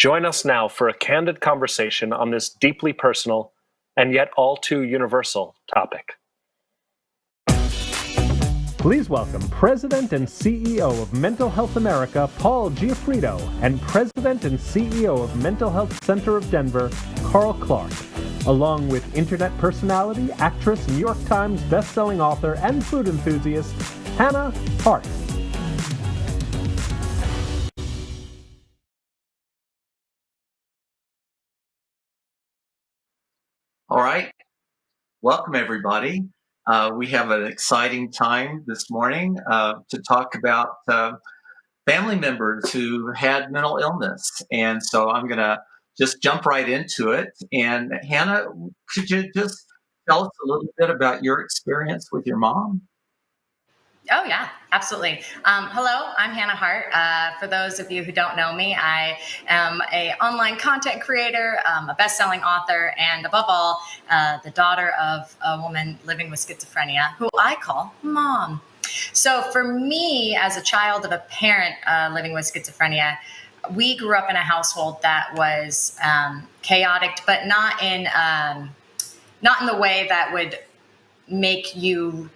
Join us now for a candid conversation on this deeply personal and yet all too universal topic. Please welcome President and CEO of Mental Health America, Paul Giaffrido, and President and CEO of Mental Health Center of Denver, Carl Clark, along with internet personality, actress, New York Times bestselling author, and food enthusiast, Hannah Hart. All right. Welcome, everybody. We have an exciting time this morning to talk about family members who had mental illness. And so I'm going to just jump right into it. And Hannah, could you just tell us a little bit about your experience with your mom? Oh, yeah, absolutely. Hello, I'm Hannah Hart. For those of you who don't know me, I am an online content creator, a best-selling author, and above all, the daughter of a woman living with schizophrenia, who I call Mom. So for me, as a child of a parent living with schizophrenia, we grew up in a household that was chaotic, but not in the way that would make you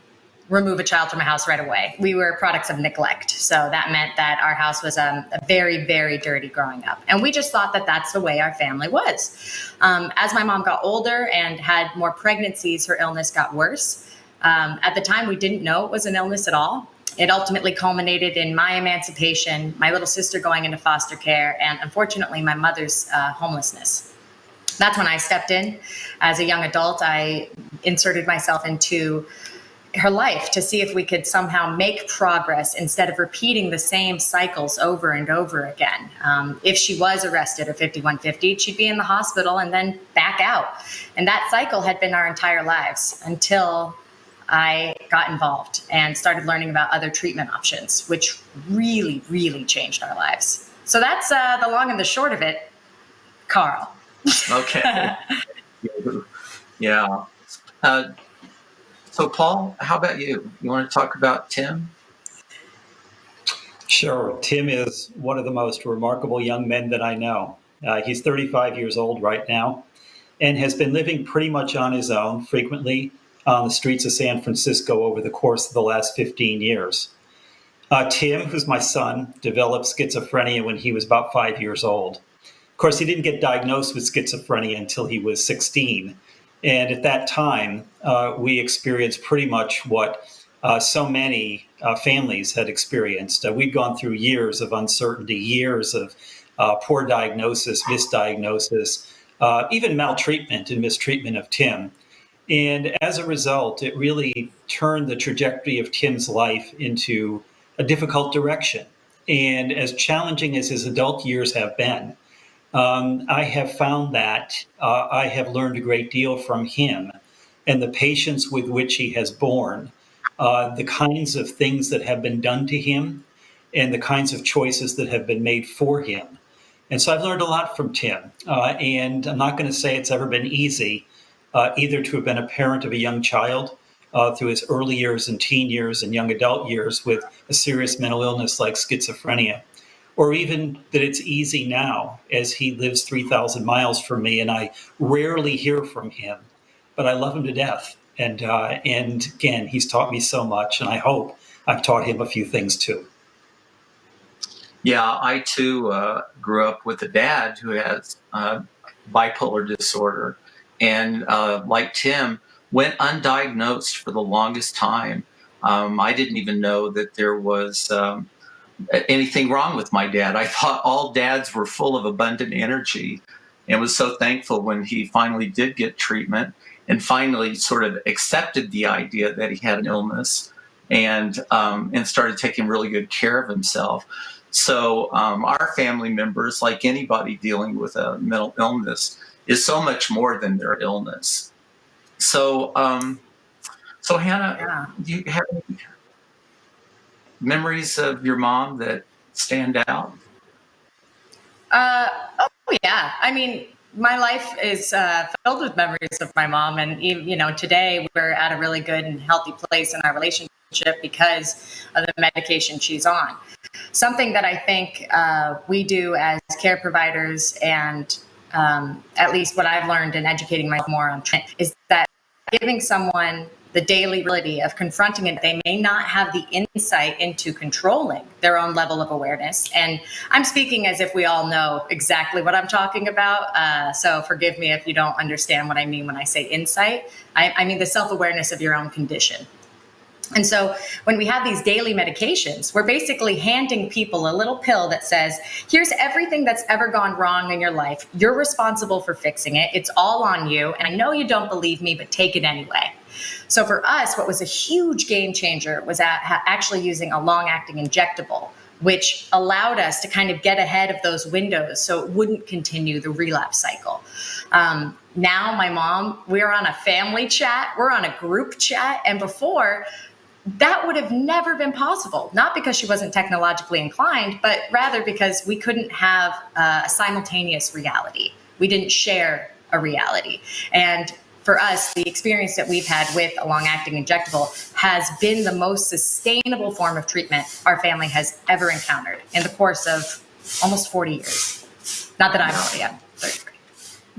remove a child from a house right away. We were products of neglect. So that meant that our house was a very, very dirty growing up. And we just thought that that's the way our family was. As my mom got older and had more pregnancies, her illness got worse. At the time, we didn't know it was an illness at all. It ultimately culminated in my emancipation, my little sister going into foster care, and unfortunately, my mother's homelessness. That's when I stepped in. As a young adult, I inserted myself into her life to see if we could somehow make progress instead of repeating the same cycles over and over again. If she was arrested at 5150, she'd be in the hospital and then back out. And that cycle had been our entire lives until I got involved and started learning about other treatment options, which really, really changed our lives. So that's the long and the short of it, Carl. Okay. Yeah. So, Paul, how about you? You want to talk about Tim? Sure. Tim is one of the most remarkable young men that I know. He's 35 years old right now and has been living pretty much on his own, frequently on the streets of San Francisco over the course of the last 15 years. Tim, who's my son, developed schizophrenia when he was about 5 years old. Of course, he didn't get diagnosed with schizophrenia until he was 16. And at that time, we experienced pretty much what so many families had experienced. We'd gone through years of uncertainty, years of poor diagnosis, misdiagnosis, even maltreatment and mistreatment of Tim. And as a result, it really turned the trajectory of Tim's life into a difficult direction. And as challenging as his adult years have been, I have found that I have learned a great deal from him and the patience with which he has borne the kinds of things that have been done to him and the kinds of choices that have been made for him. And so I've learned a lot from Tim. And I'm not going to say it's ever been easy either to have been a parent of a young child through his early years and teen years and young adult years with a serious mental illness like schizophrenia, or even that it's easy now as he lives 3,000 miles from me and I rarely hear from him, but I love him to death. And again, he's taught me so much, and I hope I've taught him a few things too. Yeah, I too grew up with a dad who has bipolar disorder, and like Tim, went undiagnosed for the longest time. I didn't even know that there was anything wrong with my dad. I thought all dads were full of abundant energy, and was so thankful when he finally did get treatment and finally sort of accepted the idea that he had an illness and started taking really good care of himself. So our family members, like anybody dealing with a mental illness, is so much more than their illness. So, Hannah, do you have any memories of your mom that stand out? Oh, yeah. I mean, my life is filled with memories of my mom. And, today we're at a really good and healthy place in our relationship because of the medication she's on. Something that I think we do as care providers, and at least what I've learned in educating myself more on is that giving someone the daily reality of confronting it, they may not have the insight into controlling their own level of awareness. And I'm speaking as if we all know exactly what I'm talking about. So forgive me if you don't understand what I mean when I say insight. I mean the self-awareness of your own condition. And so when we have these daily medications, we're basically handing people a little pill that says, here's everything that's ever gone wrong in your life. You're responsible for fixing it. It's all on you. And I know you don't believe me, but take it anyway. So for us, what was a huge game changer was actually using a long-acting injectable, which allowed us to kind of get ahead of those windows so it wouldn't continue the relapse cycle. Now my mom, we're on a family chat, we're on a group chat, and before, that would have never been possible, not because she wasn't technologically inclined, but rather because we couldn't have a simultaneous reality. We didn't share a reality. And for us, the experience that we've had with a long-acting injectable has been the most sustainable form of treatment our family has ever encountered in the course of almost 40 years. Not that I'm 40 yet, 33.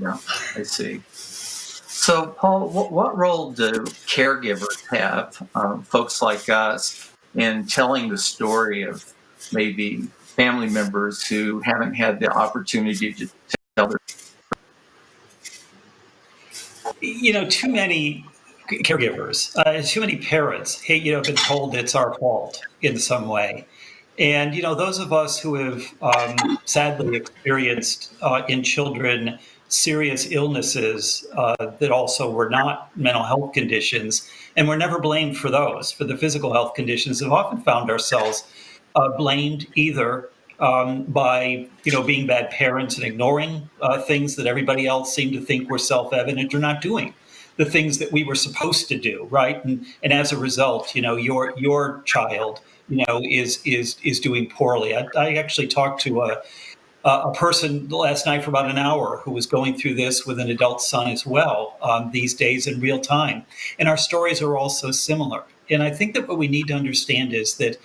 Yeah, I see. So, Paul, what role do caregivers have, folks like us, in telling the story of maybe family members who haven't had the opportunity to tell their? Too many caregivers, too many parents, have been told it's our fault in some way. And, those of us who have sadly experienced in children serious illnesses that also were not mental health conditions, and we're never blamed for those, for the physical health conditions, have often found ourselves blamed either by being bad parents and ignoring things that everybody else seemed to think were self-evident, or not doing the things that we were supposed to do, right? And as a result, your child is doing poorly. I actually talked to a person last night for about an hour who was going through this with an adult son as well, these days in real time, and our stories are all so similar. And I think that what we need to understand is that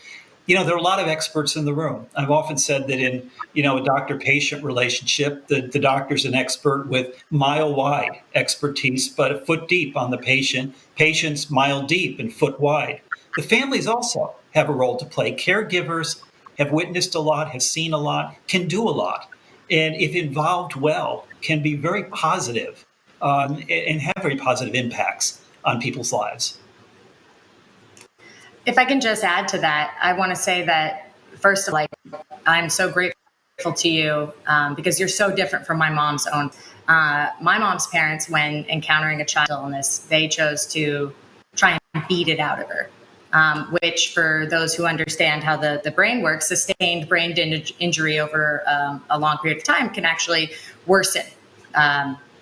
there are a lot of experts in the room. I've often said that in, a doctor-patient relationship, the doctor's an expert with mile-wide expertise, but a foot deep on the patient, patient's mile deep and foot wide. The families also have a role to play. Caregivers have witnessed a lot, have seen a lot, can do a lot. And if involved well, can be very positive and have very positive impacts on people's lives. If I can just add to that, I want to say that first of all, I'm so grateful to you because you're so different from my mom's own. My mom's parents, when encountering a child illness, they chose to try and beat it out of her, which for those who understand how the brain works, sustained brain injury over a long period of time can actually worsen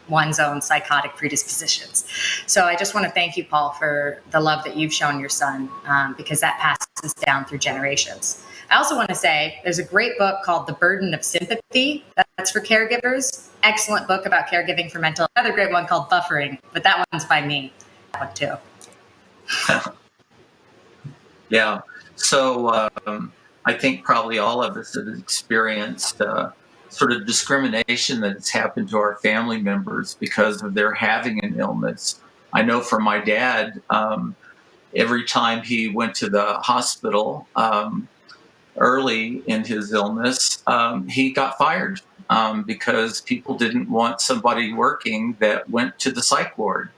one's own psychotic predispositions. So I just want to thank you, Paul, for the love that you've shown your son, because that passes down through generations. I also want to say there's a great book called The Burden of Sympathy that's for caregivers. Excellent book about caregiving for mental. Another great one called Buffering, but that one's by me. That one too. Yeah. So I think probably all of us have experienced sort of discrimination that has happened to our family members because of their having an illness. I know for my dad, every time he went to the hospital early in his illness, he got fired because people didn't want somebody working that went to the psych ward.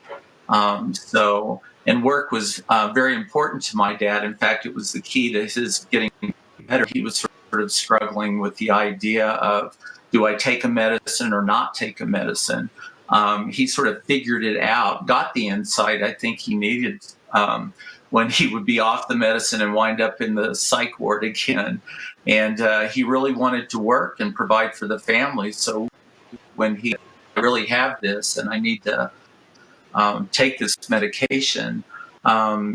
And work was very important to my dad. In fact, it was the key to his getting better. He was sort of struggling with the idea of, do I take a medicine or not take a medicine? He sort of figured it out, got the insight I think he needed when he would be off the medicine and wind up in the psych ward again. And he really wanted to work and provide for the family. So when he really have this and I need to take this medication,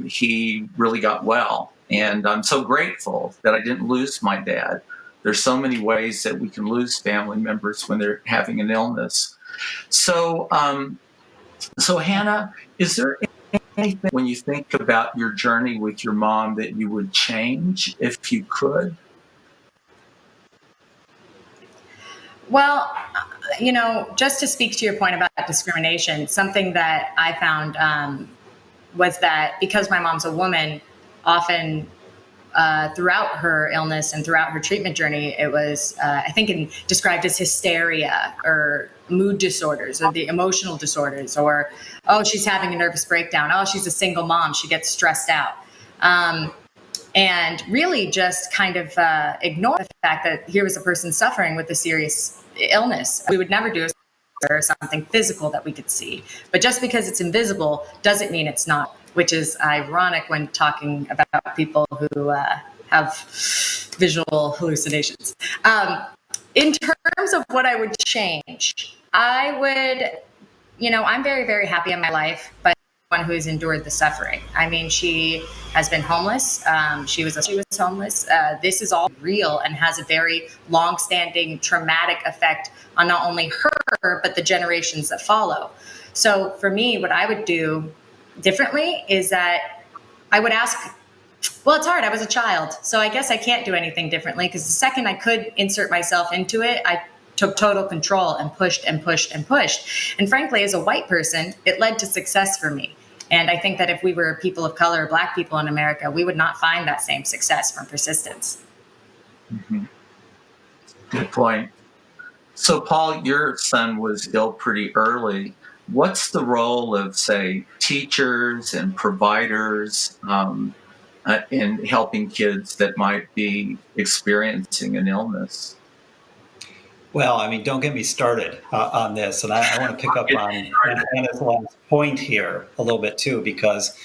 he really got well. And I'm so grateful that I didn't lose my dad. There's so many ways that we can lose family members when they're having an illness. So, so Hannah, is there anything when you think about your journey with your mom that you would change if you could? Well, just to speak to your point about discrimination, something that I found was that because my mom's a woman, often throughout her illness and throughout her treatment journey, it was, I think, described as hysteria or mood disorders or the emotional disorders, or, oh, she's having a nervous breakdown. Oh, she's a single mom. She gets stressed out. And really just kind of ignore the fact that here was a person suffering with a serious illness. We would never do a or something physical that we could see. But just because it's invisible doesn't mean it's not, which is ironic when talking about people who have visual hallucinations. In terms of what I would change, I would, I'm very, very happy in my life, but one who has endured the suffering. I mean, she has been homeless. She was homeless. This is all real and has a very long-standing traumatic effect on not only her, but the generations that follow. So for me, what I would do differently is that I would ask, well, it's hard. I was a child, so I guess I can't do anything differently, because the second I could insert myself into it, I took total control and pushed and pushed and pushed. And frankly, as a white person, it led to success for me. And I think that if we were people of color or Black people in America, we would not find that same success from persistence. Mm-hmm. Good point. So, Paul, your son was ill pretty early. What's the role of, say, teachers and providers in helping kids that might be experiencing an illness? Well, I mean, don't get me started on this. And I want to pick up on Anna's last point here a little bit too, because,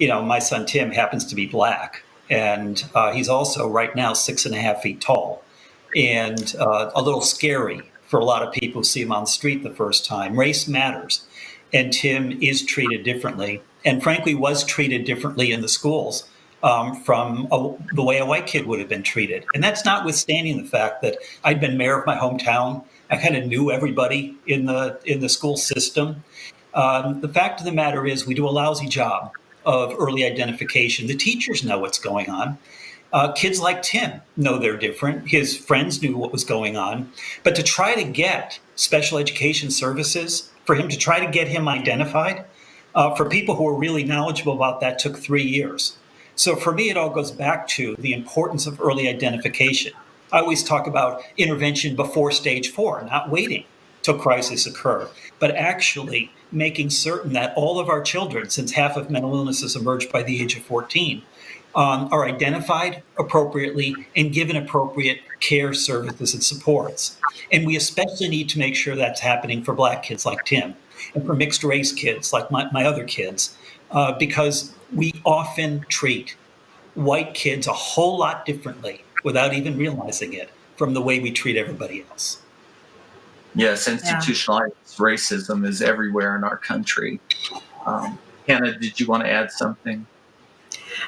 my son Tim happens to be Black, and he's also right now 6.5 feet tall, and a little scary for a lot of people who see him on the street the first time. Race matters, and Tim is treated differently, and frankly was treated differently in the schools from the way a white kid would have been treated. And that's notwithstanding the fact that I'd been mayor of my hometown. I kind of knew everybody in the school system. The fact of the matter is we do a lousy job of early identification. The teachers know what's going on. Kids like Tim know they're different. His friends knew what was going on. But to try to get special education services, for him to try to get him identified, for people who are really knowledgeable about that, took 3 years. So for me, it all goes back to the importance of early identification. I always talk about intervention before stage 4, not waiting till crisis occur, but actually making certain that all of our children, since half of mental illnesses emerge by the age of 14, are identified appropriately and given appropriate care, services, and supports. And we especially need to make sure that's happening for Black kids like Tim and for mixed race kids like my other kids, because we often treat white kids a whole lot differently without even realizing it from the way we treat everybody else. Yes, institutionalized racism is everywhere in our country. Hannah, did you want to add something?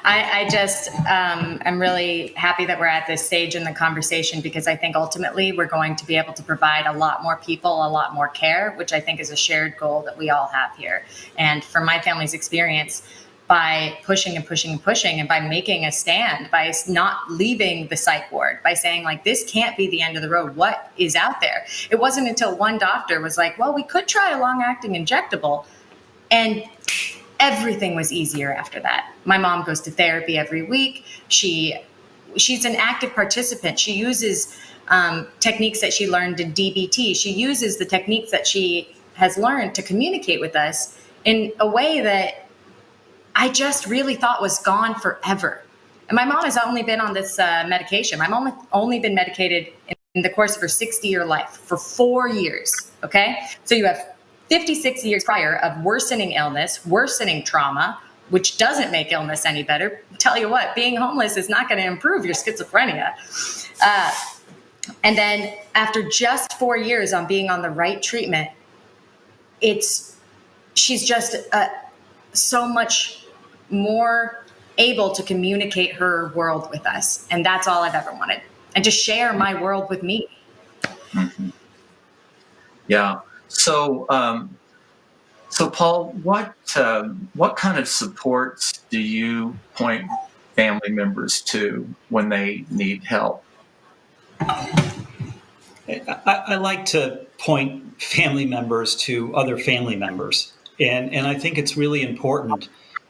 I just am really happy that we're at this stage in the conversation, because I think ultimately we're going to be able to provide a lot more people, a lot more care, which I think is a shared goal that we all have here. And from my family's experience, by pushing and pushing and pushing, and by making a stand, by not leaving the psych ward, by saying, like, this can't be the end of the road. What is out there? It wasn't until one doctor was like, well, we could try a long-acting injectable. And everything was easier after that. My mom goes to therapy every week. She's an active participant. She uses techniques that she learned in DBT. She uses the techniques that she has learned to communicate with us in a way that I just really thought was gone forever. And my mom has only been on this medication. My mom only been medicated in the course of her 60-year life for 4 years. Okay? So you have 56 years prior of worsening illness, worsening trauma, which doesn't make illness any better. Tell you what, being homeless is not going to improve your schizophrenia. And then after just 4 years on being on the right treatment, she's just so much more able to communicate her world with us. And that's all I've ever wanted. And to share my world with me. Mm-hmm. Yeah. So, Paul, what kind of supports do you point family members to when they need help? I like to point family members to other family members. And I think it's really important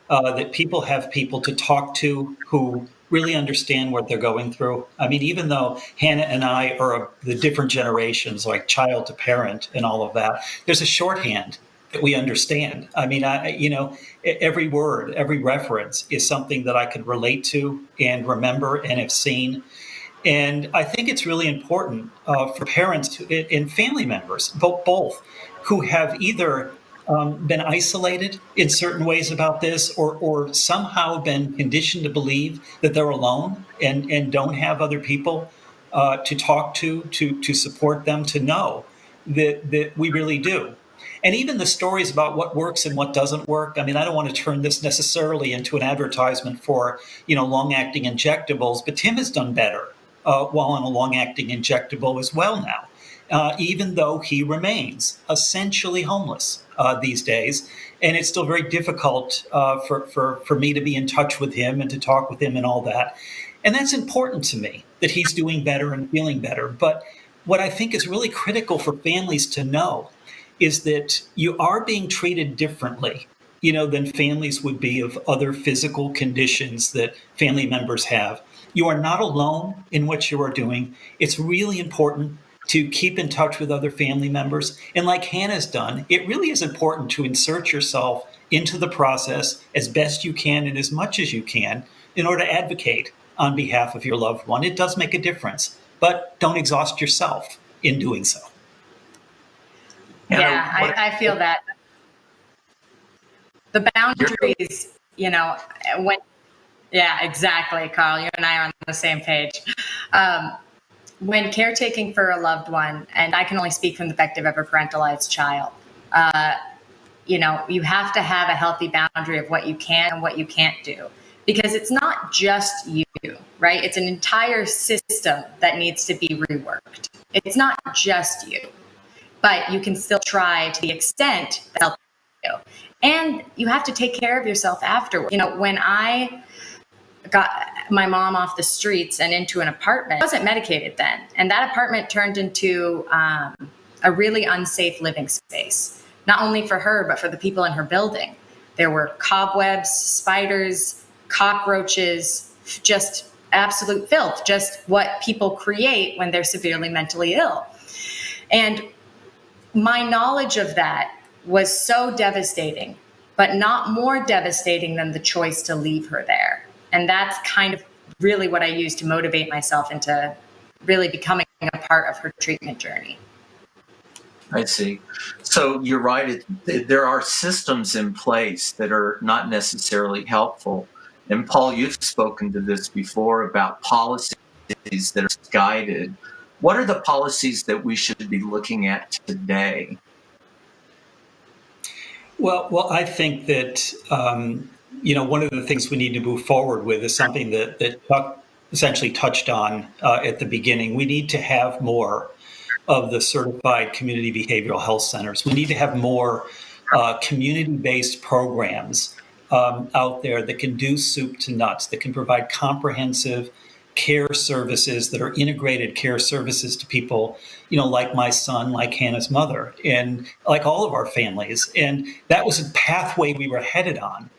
that people have people to talk to who really understand what they're going through. I mean, even though Hannah and I are the different generations, like child to parent and all of that, there's a shorthand that we understand. I mean, every word, every reference is something that I could relate to and remember and have seen. And I think it's really important for parents and family members, both, who have either been isolated in certain ways about this, or somehow been conditioned to believe that they're alone and don't have other people to talk to support them, to know that we really do. And even the stories about what works and what doesn't work. I mean, I don't want to turn this necessarily into an advertisement for, long-acting injectables, but Tim has done better while on a long-acting injectable as well now, even though he remains essentially homeless these days. And it's still very difficult for me to be in touch with him and to talk with him and all that. And that's important to me, that he's doing better and feeling better. But what I think is really critical for families to know is that you are being treated differently, than families would be of other physical conditions that family members have. You are not alone in what you are doing. It's really important to keep in touch with other family members. And like Hannah's done, it really is important to insert yourself into the process as best you can and as much as you can in order to advocate on behalf of your loved one. It does make a difference, but don't exhaust yourself in doing so. Yeah, I feel that. The boundaries, yeah, exactly, Carl. You and I are on the same page. When caretaking for a loved one, and I can only speak from the perspective of a parentalized child, you have to have a healthy boundary of what you can and what you can't do. Because it's not just you, right? It's an entire system that needs to be reworked. It's not just you. But you can still try to the extent that helps you. And you have to take care of yourself afterwards. When I got my mom off the streets and into an apartment, I wasn't medicated then. And that apartment turned into a really unsafe living space, not only for her, but for the people in her building. There were cobwebs, spiders, cockroaches, just absolute filth, just what people create when they're severely mentally ill. And my knowledge of that was so devastating, but not more devastating than the choice to leave her there. And that's kind of really what I used to motivate myself into really becoming a part of her treatment journey. I see. So you're right. There are systems in place that are not necessarily helpful. And Paul, you've spoken to this before about policies that are guided. What are the policies that we should be looking at today? Well, I think that one of the things we need to move forward with is something that Chuck essentially touched on at the beginning. We need to have more of the certified community behavioral health centers. We need to have more community-based programs out there that can do soup to nuts, that can provide comprehensive care services, that are integrated care services to people, like my son, like Hannah's mother, and like all of our families. And that was a pathway we were headed on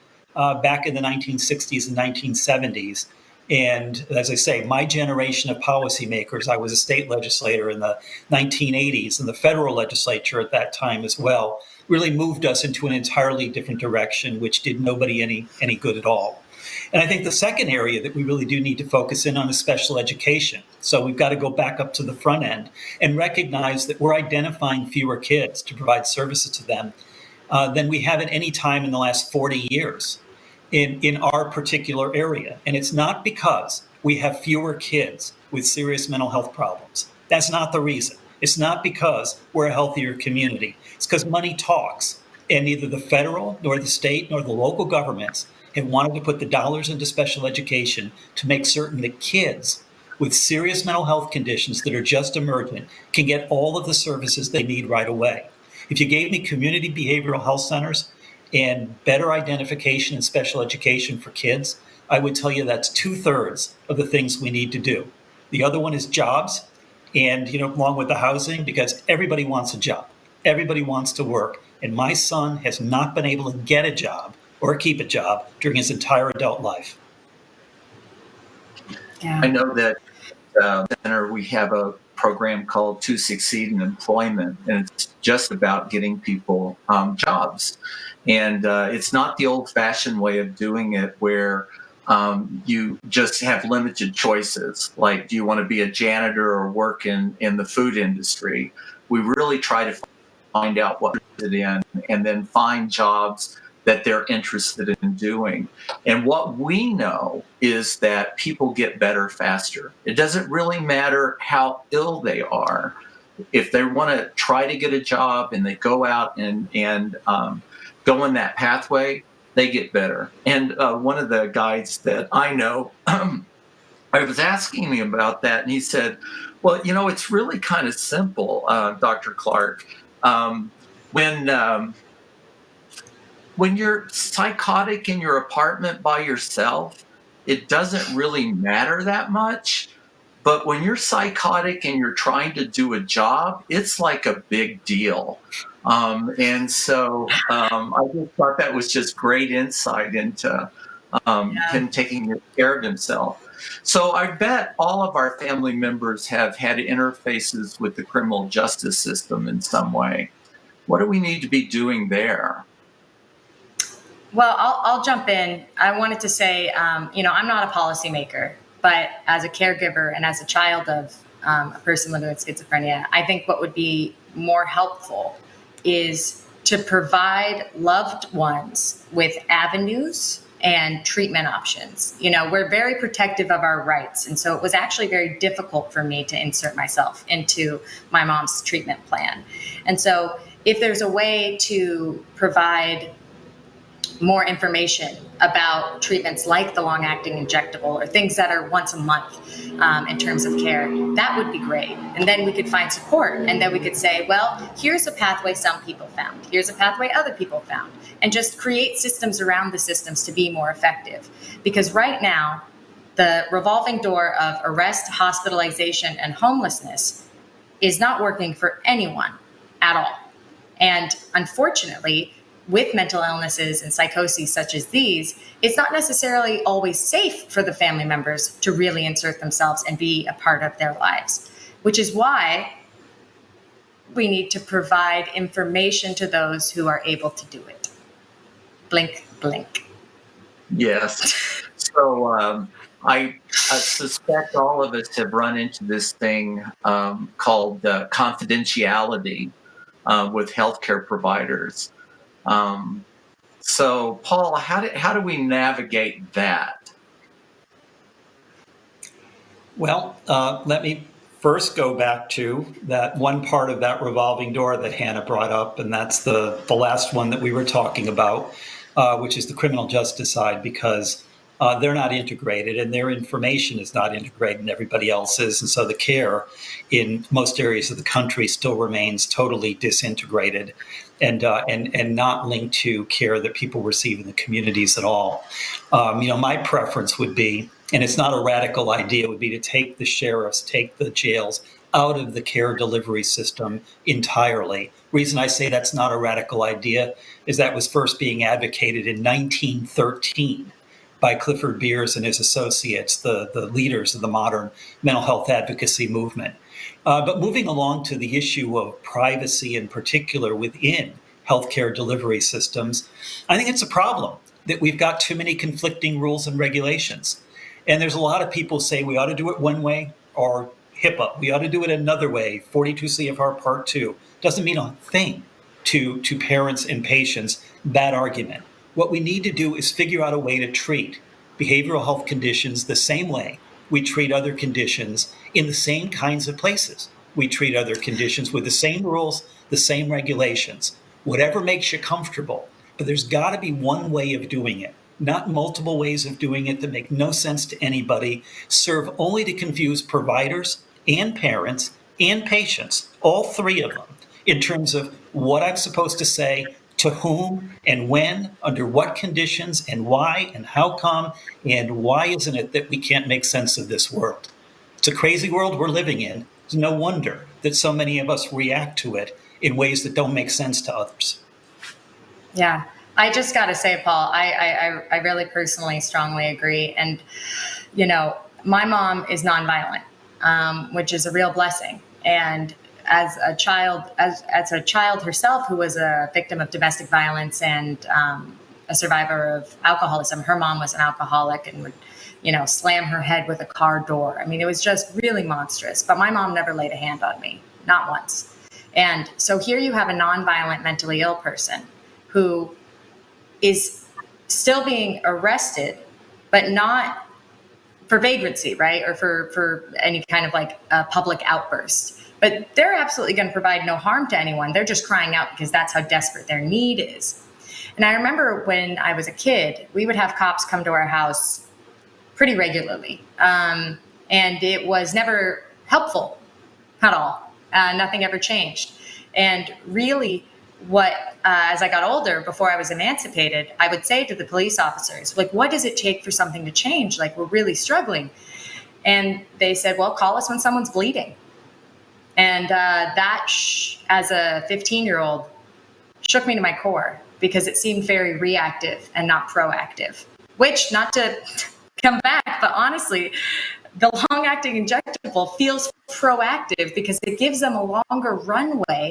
back in the 1960s and 1970s. And as I say, my generation of policymakers, I was a state legislator in the 1980s and the federal legislature at that time as well, really moved us into an entirely different direction, which did nobody any good at all. And I think the second area that we really do need to focus in on is special education. So we've got to go back up to the front end and recognize that we're identifying fewer kids to provide services to them than we have at any time in the last 40 years in our particular area. And it's not because we have fewer kids with serious mental health problems. That's not the reason. It's not because we're a healthier community. It's because money talks. And neither the federal nor the state nor the local governments have wanted to put the dollars into special education to make certain that kids with serious mental health conditions that are just emergent can get all of the services they need right away. If you gave me community behavioral health centers and better identification and special education for kids, I would tell you that's 2/3 of the things we need to do. The other one is jobs. And, along with the housing, because everybody wants a job. Everybody wants to work. And my son has not been able to get a job or keep a job during his entire adult life. I know that center we have a program called To Succeed in Employment, and it's just about getting people jobs. And it's not the old-fashioned way of doing it where you just have limited choices. Like, do you want to be a janitor or work in the food industry? We really try to find out what they're interested in and then find jobs that they're interested in doing. And what we know is that people get better faster. It doesn't really matter how ill they are. If they want to try to get a job and they go out and go in that pathway, they get better. And one of the guys that I know, I was asking him about that, and he said, well, it's really kind of simple, Dr. Clark. When you're psychotic in your apartment by yourself, it doesn't really matter that much. But when you're psychotic and you're trying to do a job, it's like a big deal. And so I just thought that was just great insight into him taking care of himself. So I bet all of our family members have had interfaces with the criminal justice system in some way. What do we need to be doing there? Well, I'll jump in. I wanted to say, I'm not a policymaker, but as a caregiver and as a child of a person living with schizophrenia, I think what would be more helpful is to provide loved ones with avenues and treatment options. We're very protective of our rights. And so it was actually very difficult for me to insert myself into my mom's treatment plan. And so if there's a way to provide more information about treatments like the long-acting injectable or things that are once a month in terms of care, that would be great. And then we could find support. And then we could say, well, here's a pathway some people found. Here's a pathway other people found. And just create systems around the systems to be more effective. Because right now, the revolving door of arrest, hospitalization, and homelessness is not working for anyone at all. And unfortunately, with mental illnesses and psychoses such as these, it's not necessarily always safe for the family members to really insert themselves and be a part of their lives, which is why we need to provide information to those who are able to do it. Blink, blink. Yes. So I suspect all of us have run into this thing called confidentiality with healthcare providers. So, Paul, how do we navigate that? Well, let me first go back to that one part of that revolving door that Hannah brought up, and that's the last one that we were talking about, which is the criminal justice side, because they're not integrated and their information is not integrated and everybody else is. And so the care in most areas of the country still remains totally disintegrated and not linked to care that people receive in the communities at all. My preference would be, and it's not a radical idea, would be to take the sheriffs, take the jails out of the care delivery system entirely. Reason I say that's not a radical idea is that was first being advocated in 1913 by Clifford Beers and his associates, the leaders of the modern mental health advocacy movement. But moving along to the issue of privacy in particular within healthcare delivery systems, I think it's a problem that we've got too many conflicting rules and regulations. And there's a lot of people say we ought to do it one way, or HIPAA, we ought to do it another way, 42 CFR Part 2. Doesn't mean a thing to parents and patients, that argument. What we need to do is figure out a way to treat behavioral health conditions the same way we treat other conditions in the same kinds of places. We treat other conditions with the same rules, the same regulations, whatever makes you comfortable. But there's got to be one way of doing it, not multiple ways of doing it that make no sense to anybody, serve only to confuse providers and parents and patients, all three of them, in terms of what I'm supposed to say, to whom and when, under what conditions, and why and how come, and why isn't it that we can't make sense of this world? It's a crazy world we're living in. It's no wonder that so many of us react to it in ways that don't make sense to others. Yeah. I just got to say, Paul, I really personally strongly agree. And, my mom is nonviolent, which is a real blessing. And as a child herself who was a victim of domestic violence and a survivor of alcoholism, her mom was an alcoholic and would, slam her head with a car door. I mean, it was just really monstrous. But my mom never laid a hand on me, not once. And so here you have a nonviolent mentally ill person who is still being arrested, but not for vagrancy, right? Or for any kind of like a public outburst. But they're absolutely going to provide no harm to anyone. They're just crying out because that's how desperate their need is. And I remember when I was a kid, we would have cops come to our house pretty regularly. And it was never helpful at all. Nothing ever changed. And really, as I got older, before I was emancipated, I would say to the police officers, like, what does it take for something to change? Like, we're really struggling. And they said, well, call us when someone's bleeding. And that, as a 15-year-old, shook me to my core because it seemed very reactive and not proactive, which, not to come back, but honestly, the long-acting injectable feels proactive because it gives them a longer runway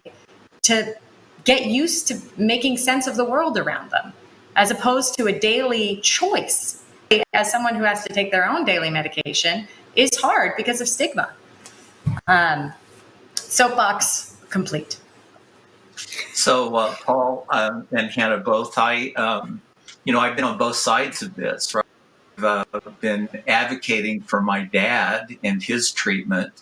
to get used to making sense of the world around them, as opposed to a daily choice. As someone who has to take their own daily medication, is hard because of stigma. Soapbox complete. So, Paul and Hannah, both, I've been on both sides of this, right? I've been advocating for my dad and his treatment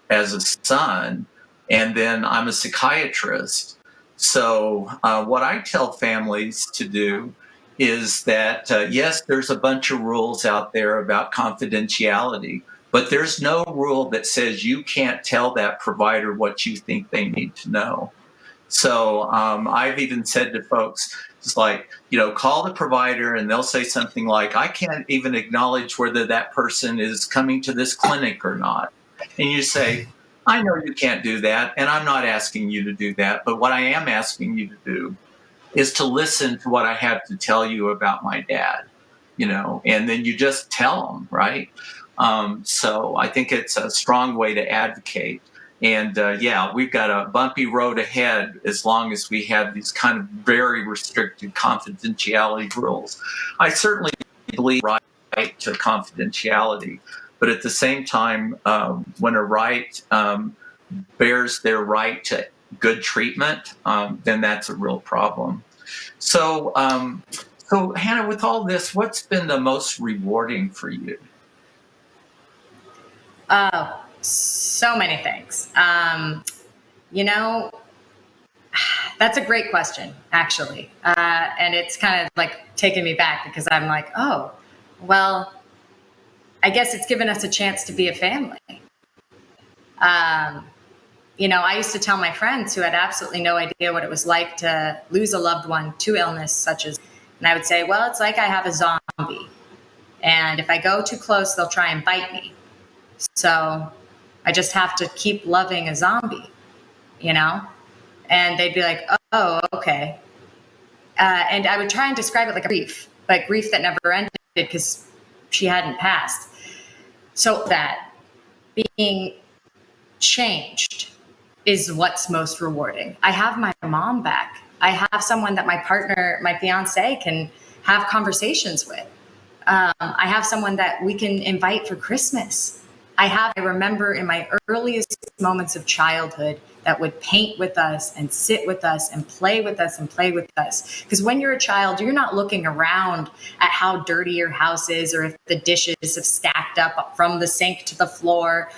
as a son, and then I'm a psychiatrist. So what I tell families to do is that, yes, there's a bunch of rules out there about confidentiality, but there's no rule that says you can't tell that provider what you think they need to know. So I've even said to folks, it's like, call the provider and they'll say something like, I can't even acknowledge whether that person is coming to this clinic or not. And you say, I know you can't do that, and I'm not asking you to do that, but what I am asking you to do is to listen to what I have to tell you about my dad, and then you just tell them, right? So I think it's a strong way to advocate. And we've got a bumpy road ahead as long as we have these kind of very restricted confidentiality rules. I certainly believe right to confidentiality, but at the same time, when a right bears their right to good treatment, then that's a real problem. So, Hannah, with all this, what's been the most rewarding for you? So many things. That's a great question, actually. And it's kind of like taking me back because I'm like, oh, well, I guess it's given us a chance to be a family. I used to tell my friends who had absolutely no idea what it was like to lose a loved one to illness and I would say, well, it's like I have a zombie. And if I go too close, they'll try and bite me. So I just have to keep loving a zombie, And they'd be like, oh, okay. And I would try and describe it like grief that never ended because she hadn't passed. So that being changed is what's most rewarding. I have my mom back. I have someone that my partner, my fiance, can have conversations with. I have someone that we can invite for Christmas. I remember in my earliest moments of childhood that would paint with us and sit with us and play with us and play with us. Because when you're a child, you're not looking around at how dirty your house is or if the dishes have stacked up from the sink to the floor.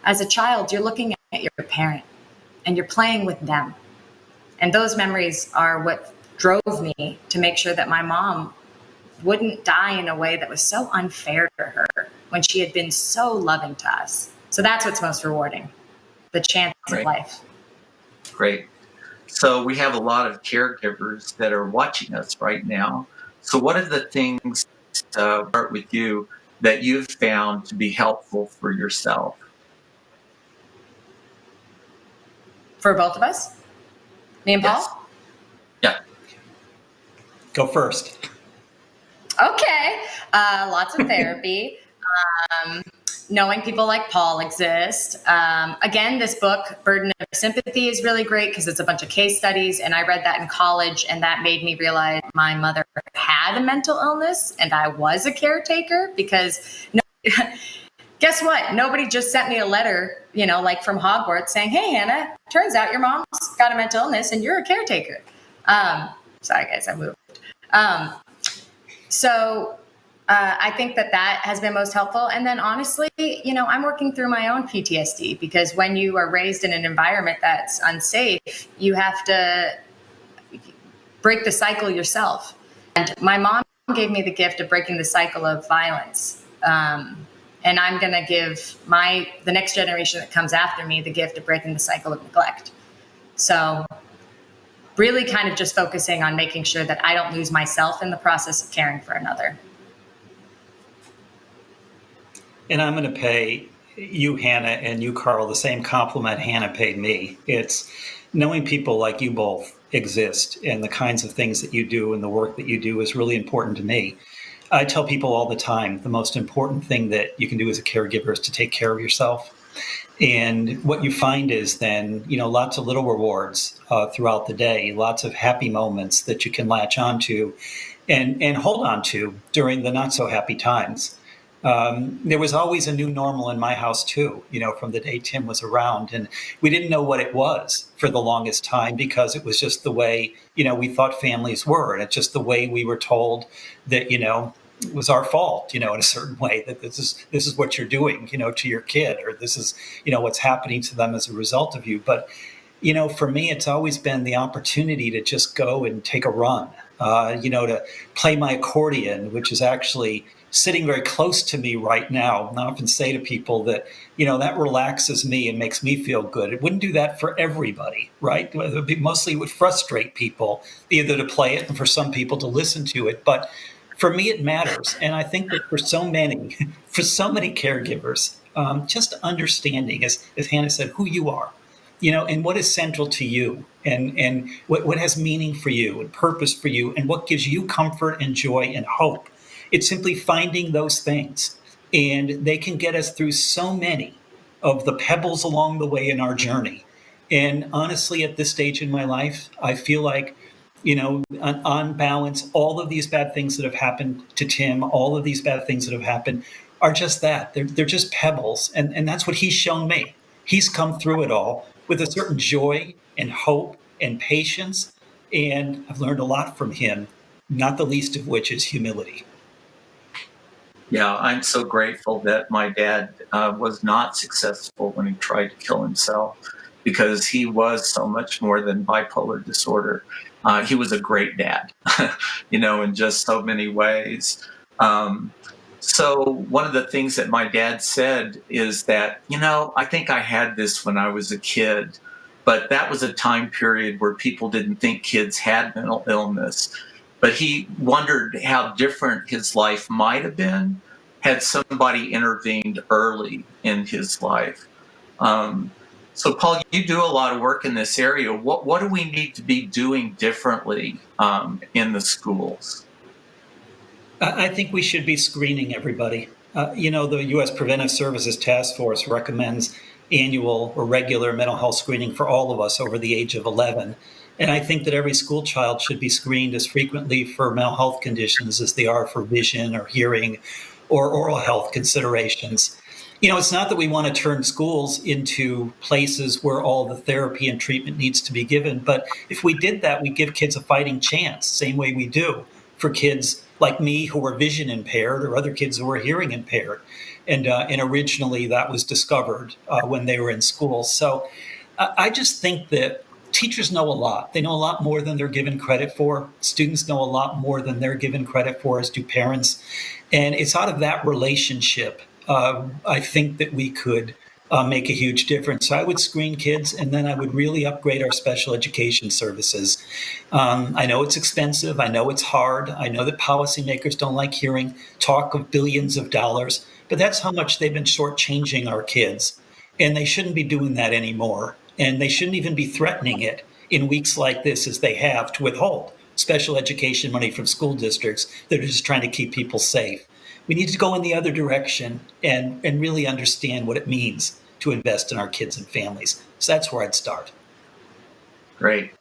As a child, you're looking at your parent and you're playing with them. And those memories are what drove me to make sure that my mom wouldn't die in a way that was so unfair to her when she had been so loving to us. So that's what's most rewarding, the chance of life. Great. So we have a lot of caregivers that are watching us right now. So what are the things, start with you, that you've found to be helpful for yourself? For both of us? Me and Paul? Yes. Yeah. Go first. Okay. Lots of therapy. Knowing people like Paul exist. Again, this book, Burden of Sympathy, is really great because it's a bunch of case studies. And I read that in college, and that made me realize my mother had a mental illness and I was a caretaker because guess what? Nobody just sent me a letter, like from Hogwarts saying, hey, Hannah, turns out your mom's got a mental illness and you're a caretaker. Sorry, guys, I moved. So I think that has been most helpful. And then honestly, I'm working through my own PTSD because when you are raised in an environment that's unsafe, you have to break the cycle yourself. And my mom gave me the gift of breaking the cycle of violence. And I'm going to give the next generation that comes after me the gift of breaking the cycle of neglect. So really kind of just focusing on making sure that I don't lose myself in the process of caring for another. And I'm going to pay you, Hannah, and you, Carl, the same compliment Hannah paid me. It's knowing people like you both exist and the kinds of things that you do and the work that you do is really important to me. I tell people all the time, the most important thing that you can do as a caregiver is to take care of yourself. And what you find is then, lots of little rewards throughout the day, lots of happy moments that you can latch onto and hold on to during the not so happy times. There was always a new normal in my house too, from the day Tim was around. And we didn't know what it was for the longest time because it was just the way, we thought families were. And it's just the way we were told that, it was our fault, in a certain way, that this is what you're doing, to your kid, or this is, what's happening to them as a result of you. But, for me, it's always been the opportunity to just go and take a run, to play my accordion, which is actually sitting very close to me right now. And I often say to people that, that relaxes me and makes me feel good. It wouldn't do that for everybody, right? Mostly it would frustrate people, either to play it and for some people to listen to it. But for me, it matters. And I think that for so many caregivers, just understanding, as Hannah said, who you are, and what is central to you and what has meaning for you and purpose for you and what gives you comfort and joy and hope. It's simply finding those things. And they can get us through so many of the pebbles along the way in our journey. And honestly, at this stage in my life, I feel like, on balance, all of these bad things that have happened to Tim, all of these bad things that have happened are just that. They're just pebbles. And that's what he's shown me. He's come through it all with a certain joy and hope and patience. And I've learned a lot from him, not the least of which is humility. Yeah, I'm so grateful that my dad was not successful when he tried to kill himself because he was so much more than bipolar disorder. He was a great dad, in just so many ways. So one of the things that my dad said is that, I think I had this when I was a kid, but that was a time period where people didn't think kids had mental illness. But he wondered how different his life might have been had somebody intervened early in his life. So, Paul, you do a lot of work in this area. What do we need to be doing differently in the schools? I think we should be screening everybody. The U.S. Preventive Services Task Force recommends annual or regular mental health screening for all of us over the age of 11. And I think that every school child should be screened as frequently for mental health conditions as they are for vision or hearing or oral health considerations. It's not that we want to turn schools into places where all the therapy and treatment needs to be given. But if we did that, we'd give kids a fighting chance, same way we do for kids like me who are vision impaired or other kids who are hearing impaired. And originally that was discovered when they were in school. So I just think that teachers know a lot. They know a lot more than they're given credit for. Students know a lot more than they're given credit for, as do parents. And it's out of that relationship, I think that we could make a huge difference. So I would screen kids, and then I would really upgrade our special education services. I know it's expensive. I know it's hard. I know that policymakers don't like hearing talk of billions of dollars, but that's how much they've been shortchanging our kids. And they shouldn't be doing that anymore. And they shouldn't even be threatening it in weeks like this as they have to withhold special education money from school districts that are just trying to keep people safe. We need to go in the other direction and really understand what it means to invest in our kids and families. So that's where I'd start. Great.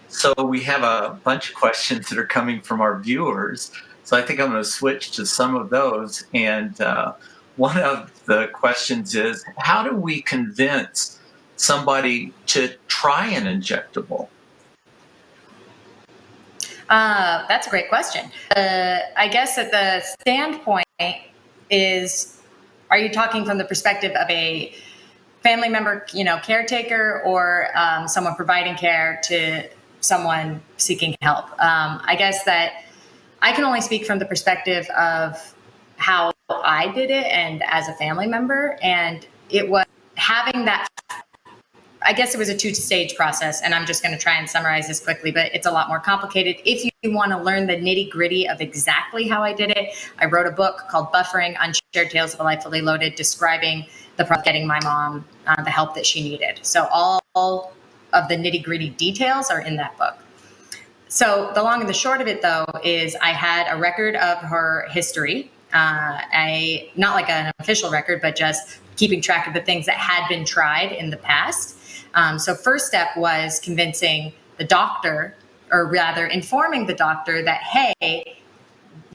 So we have a bunch of questions that are coming from our viewers. So I think I'm going to switch to some of those. And one of the questions is, how do we convince somebody to try an injectable? That's a great question. I guess that the standpoint is, are you talking from the perspective of a family member, caretaker, or someone providing care to someone seeking help? I guess that I can only speak from the perspective of how I did it and as a family member. And it was having that, I guess it was a two-stage process, and I'm just going to try and summarize this quickly, but it's a lot more complicated. If you want to learn the nitty-gritty of exactly how I did it, I wrote a book called Buffering: Unshared Tales of a Life Fully Loaded, describing the process of getting my mom the help that she needed. So all of the nitty-gritty details are in that book. So the long and the short of it, though, is I had a record of her history. Not like an official record, but just keeping track of the things that had been tried in the past. So first step was convincing the doctor, or rather informing the doctor that, hey,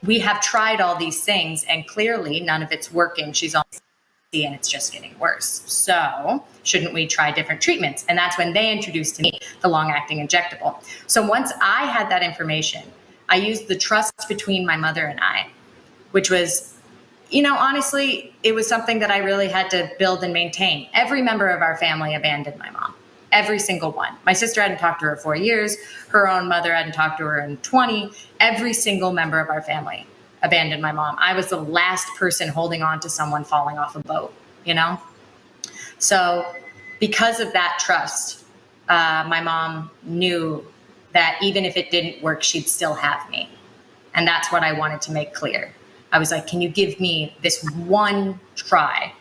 we have tried all these things and clearly none of it's working. She's on and it's just getting worse. So shouldn't we try different treatments? And that's when they introduced to me the long-acting injectable. So once I had that information, I used the trust between my mother and I, which was, honestly, it was something that I really had to build and maintain. Every member of our family abandoned my mom. Every single one. My sister hadn't talked to her 4 years. Her own mother hadn't talked to her in 20. Every single member of our family abandoned my mom. I was the last person holding on to someone falling off a boat, So because of that trust, my mom knew that even if it didn't work, she'd still have me. And that's what I wanted to make clear. I was like, can you give me this one try?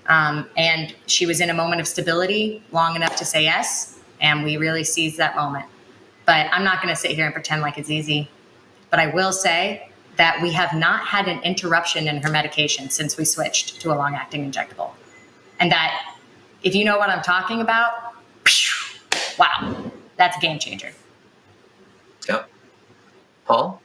And she was in a moment of stability long enough to say yes. And we really seized that moment. But I'm not going to sit here and pretend like it's easy. But I will say that we have not had an interruption in her medication since we switched to a long-acting injectable. And that, if you know what I'm talking about, wow, that's a game changer. Yep. Paul?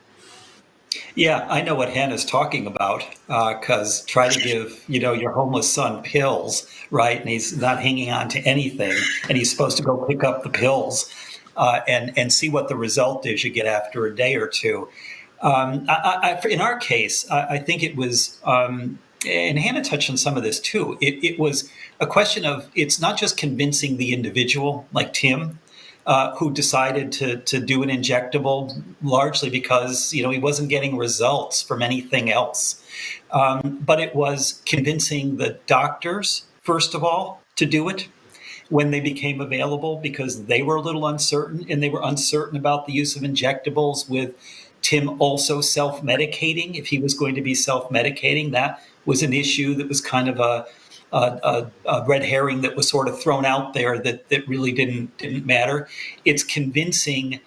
Yeah, I know what Hannah's talking about, because try to give, your homeless son pills, right? And he's not hanging on to anything, and he's supposed to go pick up the pills and see what the result is you get after a day or two. In our case, I think it was, and Hannah touched on some of this too, it was a question of, it's not just convincing the individual like Tim, who decided to do an injectable largely because, he wasn't getting results from anything else. But it was convincing the doctors, first of all, to do it when they became available, because they were a little uncertain, and they were uncertain about the use of injectables, with Tim also self-medicating. If he was going to be self-medicating, that was an issue that was kind of a red herring that was sort of thrown out there that really didn't matter. It's convincing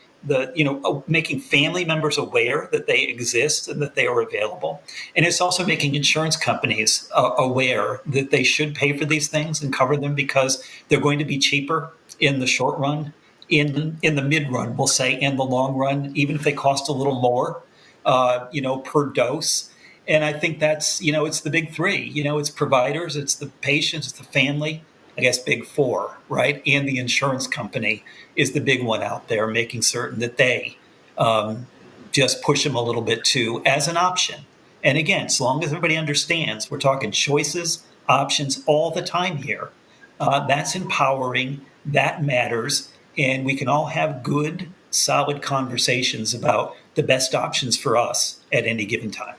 making family members aware that they exist and that they are available. And it's also making insurance companies aware that they should pay for these things and cover them, because they're going to be cheaper in the short run, in the mid run, we'll say, and the long run, even if they cost a little more, per dose. And I think that's, it's the big three, it's providers, it's the patients, it's the family, I guess big four, right? And the insurance company is the big one out there, making certain that they just push them a little bit too as an option. And again, as long as everybody understands, we're talking choices, options all the time here. That's empowering, that matters. And we can all have good, solid conversations about the best options for us at any given time.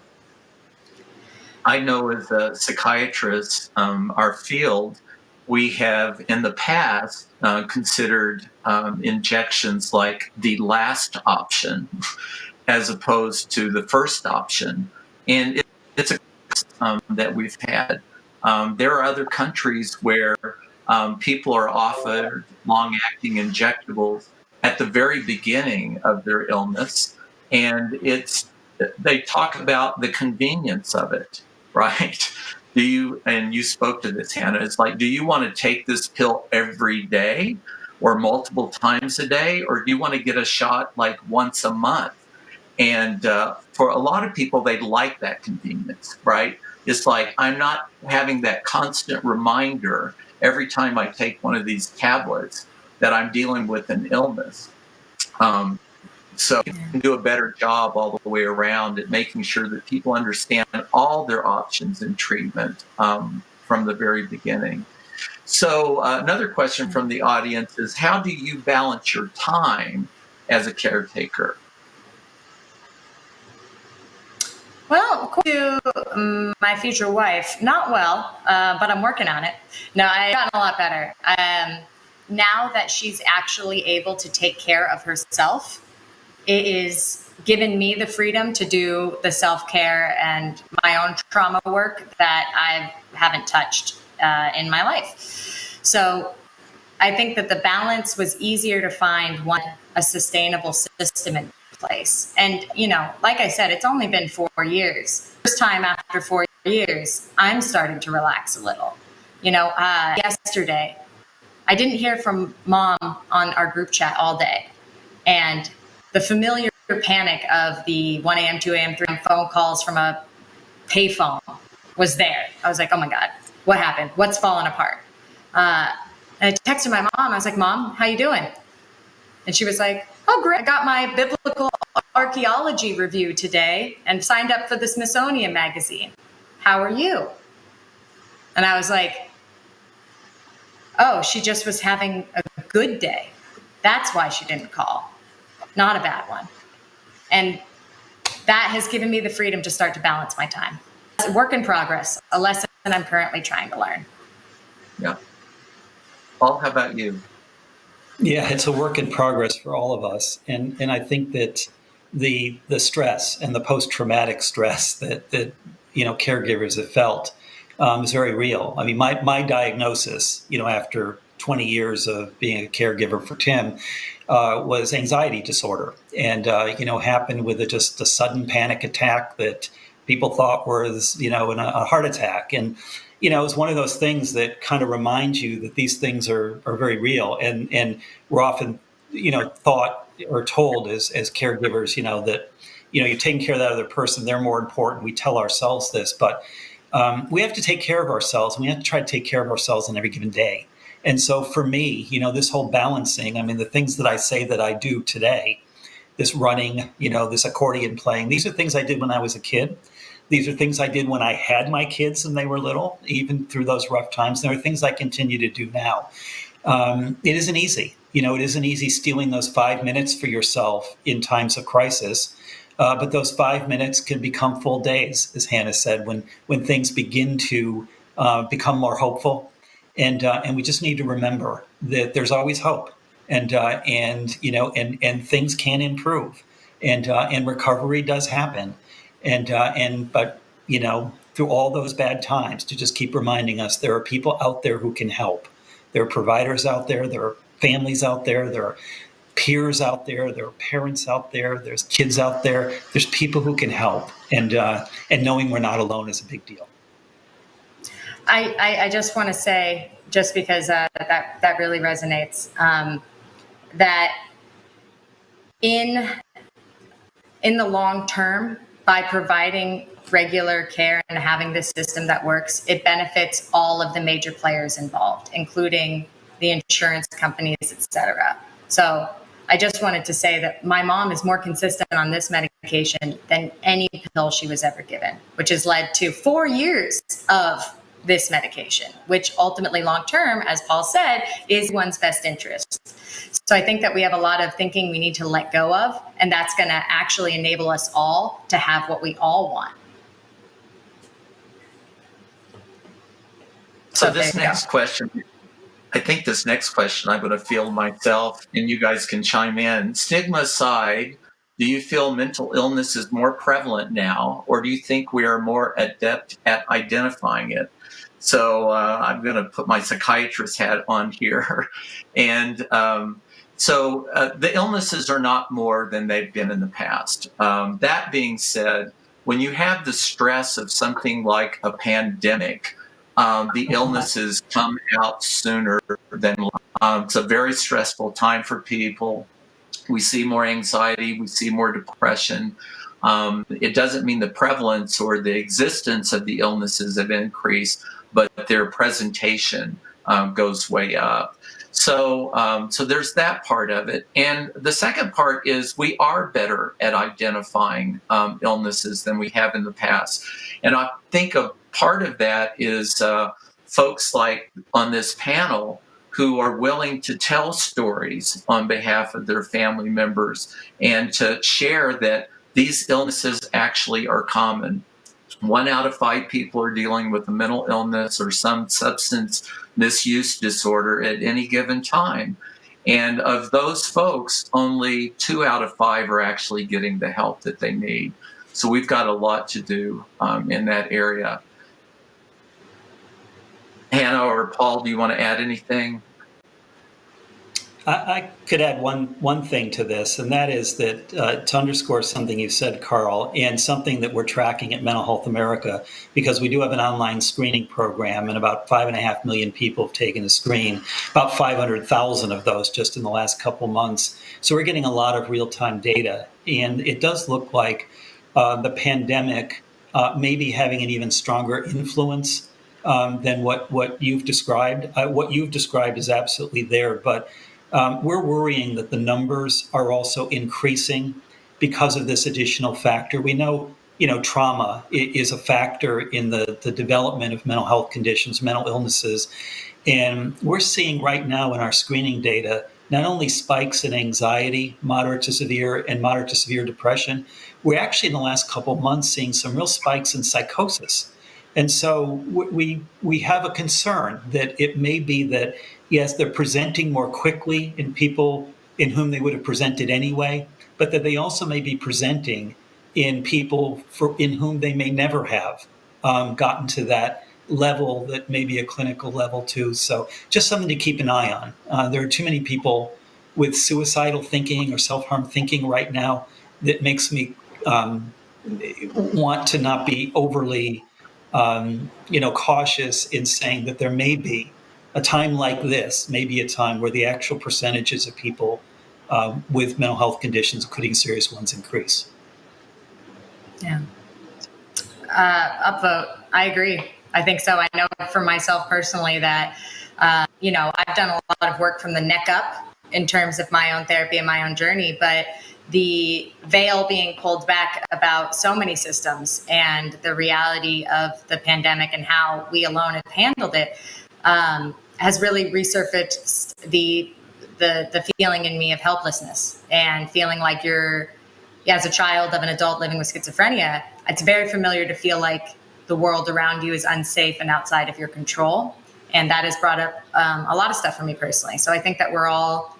I know as a psychiatrist, our field, we have in the past considered injections like the last option as opposed to the first option. And it's a that we've had. There are other countries where People are offered long-acting injectables at the very beginning of their illness, and they talk about the convenience of it, right? And you spoke to this, Hannah, it's like, do you want to take this pill every day or multiple times a day, or do you want to get a shot like once a month? And for a lot of people, they like that convenience, right? It's like, I'm not having that constant reminder every time I take one of these tablets that I'm dealing with an illness. So you can do a better job all the way around at making sure that people understand all their options in treatment from the very beginning. So another question from the audience is, how do you balance your time as a caretaker? Well, according to my future wife, not well, but I'm working on it. No, I've gotten a lot better. Now that she's actually able to take care of herself, it is given me the freedom to do the self-care and my own trauma work that I haven't touched in my life. So I think that the balance was easier to find once a sustainable system in place. And, like I said, it's only been 4 years. First time after 4 years, I'm starting to relax a little. Yesterday, I didn't hear from mom on our group chat all day. And the familiar panic of the 1 a.m., 2 a.m., 3 a.m. phone calls from a payphone was there. I was like, oh my God, what happened? What's falling apart? And I texted my mom. I was like, Mom, how you doing? And she was like, oh, great. I got my biblical archaeology review today and signed up for the Smithsonian magazine. How are you? And I was like, oh, she just was having a good day. That's why she didn't call, not a bad one. And that has given me the freedom to start to balance my time. It's a work in progress, a lesson I'm currently trying to learn. Yeah. Paul, how about you? Yeah, it's a work in progress for all of us, and I think that the stress and the post-traumatic stress that caregivers have felt is very real. I mean, my diagnosis, after 20 years of being a caregiver for Tim, was anxiety disorder, and happened with just a sudden panic attack that people thought was a heart attack. And it's one of those things that kind of reminds you that these things are very real, and we're often thought or told as caregivers that you're taking care of that other person, they're more important. We tell ourselves this, but we have to take care of ourselves, and we have to try to take care of ourselves on every given day. And so for me, this whole balancing, I mean, the things that I say that I do today, this running, this accordion playing, these are things I did when I was a kid. These are things I did when I had my kids and they were little, even through those rough times. There are things I continue to do now. It isn't easy. It isn't easy stealing those 5 minutes for yourself in times of crisis. But those 5 minutes can become full days, as Hannah said, when things begin to become more hopeful. And we just need to remember that there's always hope, and things can improve, and recovery does happen, but through all those bad times, to just keep reminding us there are people out there who can help. There are providers out there. There are families out there. There are peers out there. There are parents out there. There's kids out there. There's people who can help, and knowing we're not alone is a big deal. I just want to say, just because that really resonates, that in the long term, by providing regular care and having this system that works, it benefits all of the major players involved, including the insurance companies, et cetera. So I just wanted to say that my mom is more consistent on this medication than any pill she was ever given, which has led to 4 years of this medication, which ultimately long-term, as Paul said, is one's best interest. So I think that we have a lot of thinking we need to let go of, and that's going to actually enable us all to have what we all want. So this next question, I think this next question I'm going to field myself, and you guys can chime in. Stigma aside, do you feel mental illness is more prevalent now, or do you think we are more adept at identifying it? So I'm going to put my psychiatrist hat on here. And so the illnesses are not more than they've been in the past. That being said, when you have the stress of something like a pandemic, the illnesses come out sooner than it's a very stressful time for people. We see more anxiety, we see more depression. It doesn't mean the prevalence or the existence of the illnesses have increased, but their presentation goes way up. So there's that part of it. And the second part is we are better at identifying illnesses than we have in the past. And I think a part of that is folks like on this panel who are willing to tell stories on behalf of their family members and to share that these illnesses actually are common. 1 out of 5 people are dealing with a mental illness or some substance misuse disorder at any given time. And of those folks, only 2 out of 5 are actually getting the help that they need. So we've got a lot to do in that area. Hannah or Paul, do you want to add anything? I could add one thing to this, and that is that to underscore something you said, Carl, and something that we're tracking at Mental Health America, because we do have an online screening program, and about 5.5 million people have taken a screen, about 500,000 of those just in the last couple months. So we're getting a lot of real-time data, and it does look like the pandemic may be having an even stronger influence than what you've described. What you've described is absolutely there, but we're worrying that the numbers are also increasing because of this additional factor. We know, trauma is a factor in the development of mental health conditions, mental illnesses. And we're seeing right now in our screening data, not only spikes in anxiety, moderate to severe depression, we're actually in the last couple of months seeing some real spikes in psychosis. And so we have a concern that it may be that, yes, they're presenting more quickly in people in whom they would have presented anyway, but that they also may be presenting in people in whom they may never have gotten to that level that may be a clinical level too. So just something to keep an eye on. There are too many people with suicidal thinking or self-harm thinking right now that makes me want to not be overly cautious in saying that there may be a time like this, maybe a time where the actual percentages of people with mental health conditions, including serious ones, increase. Yeah. Upvote. I agree. I think so. I know for myself personally that, I've done a lot of work from the neck up in terms of my own therapy and my own journey, but the veil being pulled back about so many systems and the reality of the pandemic and how we alone have handled it has really resurfaced the feeling in me of helplessness and feeling like as a child of an adult living with schizophrenia, it's very familiar to feel like the world around you is unsafe and outside of your control. And that has brought up a lot of stuff for me personally. So I think that we're all,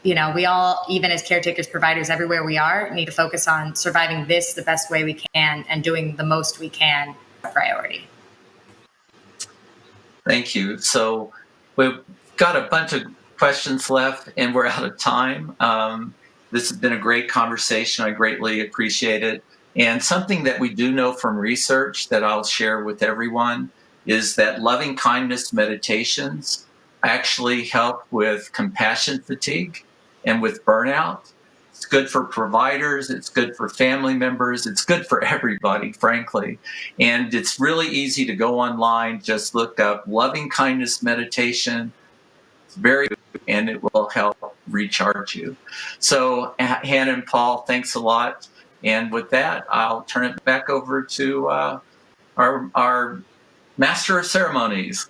we all, even as caretakers, providers, everywhere we are, need to focus on surviving this the best way we can and doing the most we can a priority. Thank you. So we've got a bunch of questions left and we're out of time. This has been a great conversation. I greatly appreciate it. And something that we do know from research that I'll share with everyone is that loving kindness meditations actually help with compassion fatigue and with burnout. It's good for providers, it's good for family members, it's good for everybody, frankly. And it's really easy to go online, just look up loving kindness meditation. It's very good and it will help recharge you. So Hannah and Paul, thanks a lot. And with that, I'll turn it back over to our master of ceremonies.